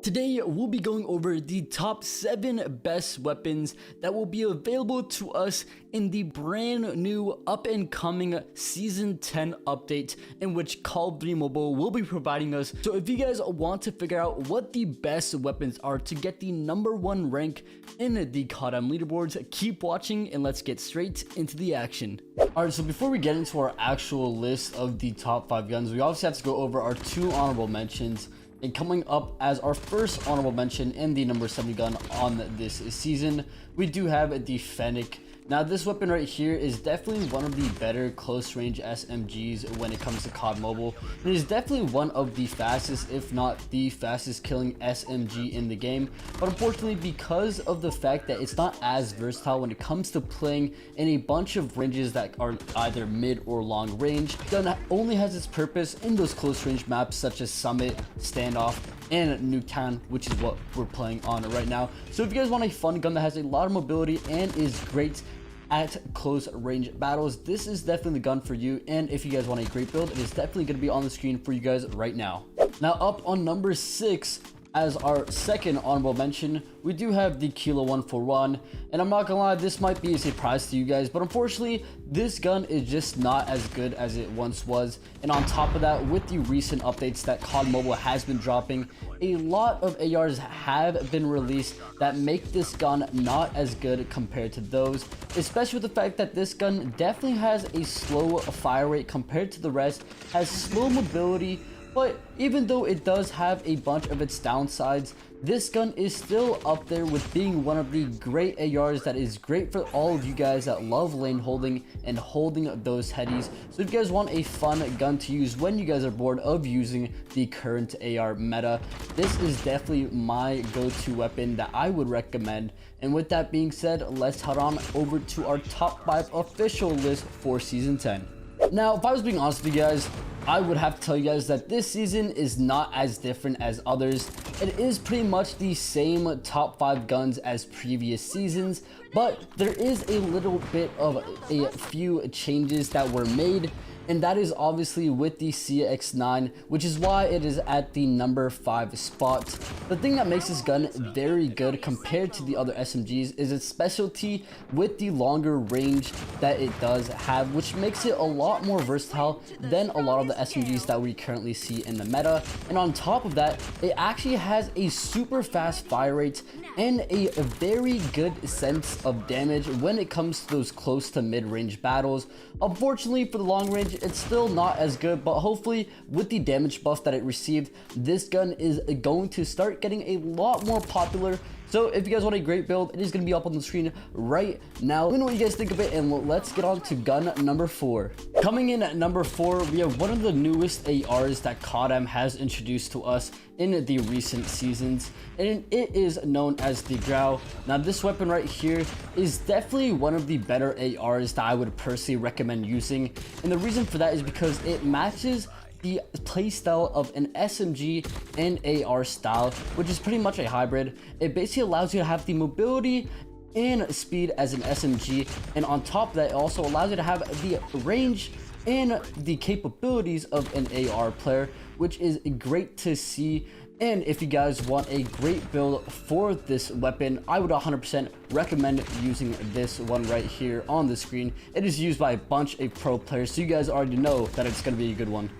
Today, we'll be going over the top 7 best weapons that will be available to us in the brand new up-and-coming Season 10 update in which Call of Duty Mobile will be providing us. So if you guys want to figure out what the best weapons are to get the #1 rank in the codm leaderboards, keep watching and let's get straight into the action. Alright, so before we get into our actual list of the top 5 guns, we obviously have to go over our 2 honorable mentions. And coming up as our first honorable mention in the number 7 gun on this season, we do have the Fennec. Now this weapon right here is definitely one of the better close range SMGs when it comes to COD Mobile. It is definitely one of the fastest, if not the fastest killing SMG in the game. But unfortunately, because of the fact that it's not as versatile when it comes to playing in a bunch of ranges that are either mid or long range, gun only has its purpose in those close range maps such as Summit, Standoff, and Nuketown, which is what we're playing on right now. So if you guys want a fun gun that has a lot of mobility and is great at close range battles, this is definitely the gun for you. And if you guys want a great build, it is definitely going to be on the screen for you guys right now. Now up on number 6 as our second honorable mention, we do have the Kilo 141, and I'm not gonna lie, this might be a surprise to you guys, but unfortunately this gun is just not as good as it once was. And on top of that, with the recent updates that COD Mobile has been dropping, a lot of ARs have been released that make this gun not as good compared to those, especially with the fact that this gun definitely has a slow fire rate compared to the rest, has slow mobility. But even though it does have a bunch of its downsides, this gun is still up there with being one of the great ARs that is great for all of you guys that love lane holding and holding those headies. So if you guys want a fun gun to use when you guys are bored of using the current AR meta, this is definitely my go-to weapon that I would recommend. And with that being said, let's head on over to our top 5 official list for Season 10. Now, if I was being honest with you guys, I would have to tell you guys that this season is not as different as others. It is pretty much the same top 5 guns as previous seasons, but there is a little bit of a few changes that were made, and that is obviously with the CX-9, which is why it is at the number 5 spot. The thing that makes this gun very good compared to the other SMGs is its specialty with the longer range that it does have, which makes it a lot more versatile than a lot of the SMGs that we currently see in the meta. And on top of that, it actually has a super fast fire rate and a very good sense of damage when it comes to those close to mid-range battles. Unfortunately for the long range, it's still not as good, but hopefully with the damage buff that it received, this gun is going to start getting a lot more popular. So if you guys want a great build, it is going to be up on the screen right now. Let me know what you guys think of it, and let's get on to gun number 4. Coming in at number 4, we have one of the newest ARs that codm has introduced to us in the recent seasons, and it is known as the Drow. Now this weapon right here is definitely one of the better ARs that I would personally recommend using, and the reason for that is because it matches the playstyle of an SMG and AR style, which is pretty much a hybrid. It basically allows you to have the mobility and speed as an SMG, and on top of that, it also allows you to have the range and the capabilities of an AR player, which is great to see. And if you guys want a great build for this weapon, I would 100% recommend using this one right here on the screen. It is used by a bunch of pro players, so you guys already know that it's going to be a good one.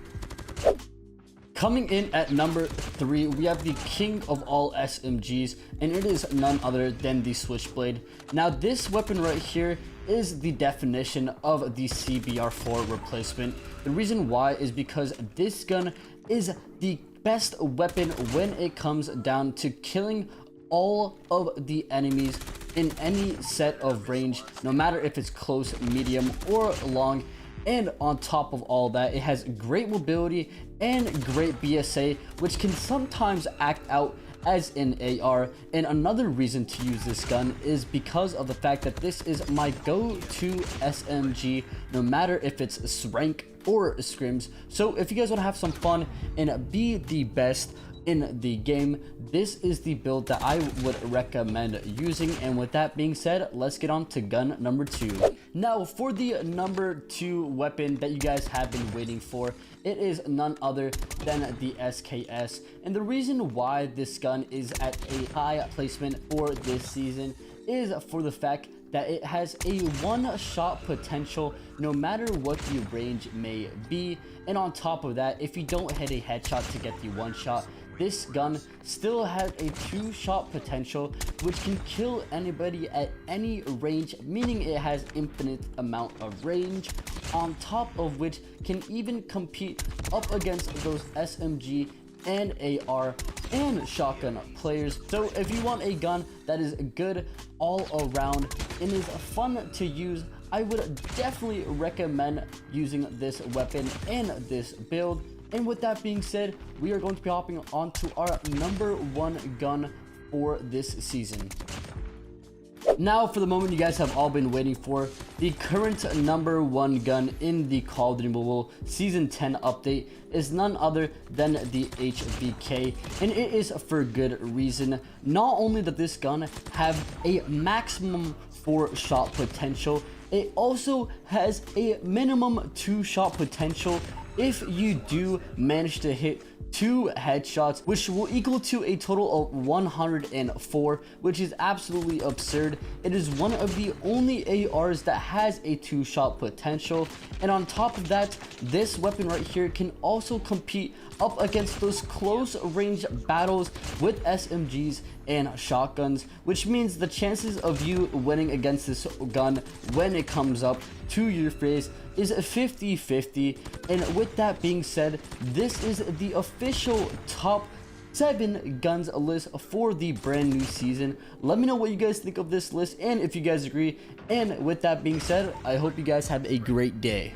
Coming in at number 3, we have the king of all SMGs, and it is none other than the Switchblade. Now this weapon right here is the definition of the CBR4 replacement. The reason why is because this gun is the best weapon when it comes down to killing all of the enemies in any set of range, no matter if it's close, medium, or long. And on top of all that, it has great mobility and great BSA, which can sometimes act out as an AR. And another reason to use this gun is because of the fact that this is my go-to SMG, no matter if it's rank or scrims. So if you guys want to have some fun and be the best in the game, this is the build that I would recommend using. And with that being said, let's get on to gun number 2. Now for the number 2 weapon that you guys have been waiting for, it is none other than the SKS. And the reason why this gun is at a high placement for this season is for the fact that it has a one-shot potential no matter what the range may be. And on top of that, if you don't hit a headshot to get the one shot, this gun still has a 2-shot potential, which can kill anybody at any range, meaning it has infinite amount of range, on top of which can even compete up against those SMG and AR and shotgun players. So if you want a gun that is good all around and is fun to use, I would definitely recommend using this weapon and this build. And with that being said, we are going to be hopping on to our number 1 gun for this season. Now for the moment you guys have all been waiting for, the current number 1 gun in the Call of Duty Mobile Season 10 update is none other than the HVK, and it is for good reason. Not only does this gun have a maximum 4-shot potential, it also has a minimum 2-shot potential if you do manage to hit 2 headshots, which will equal to a total of 104, which is absolutely absurd. It is one of the only ARs that has a 2-shot potential, and on top of that, this weapon right here can also compete up against those close range battles with SMGs and shotguns, which means the chances of you winning against this gun when it comes up to your face is 50-50. And with that being said, this is the official top 7 guns list for the brand new season. Let me know what you guys think of this list and if you guys agree. And with that being said, I hope you guys have a great day.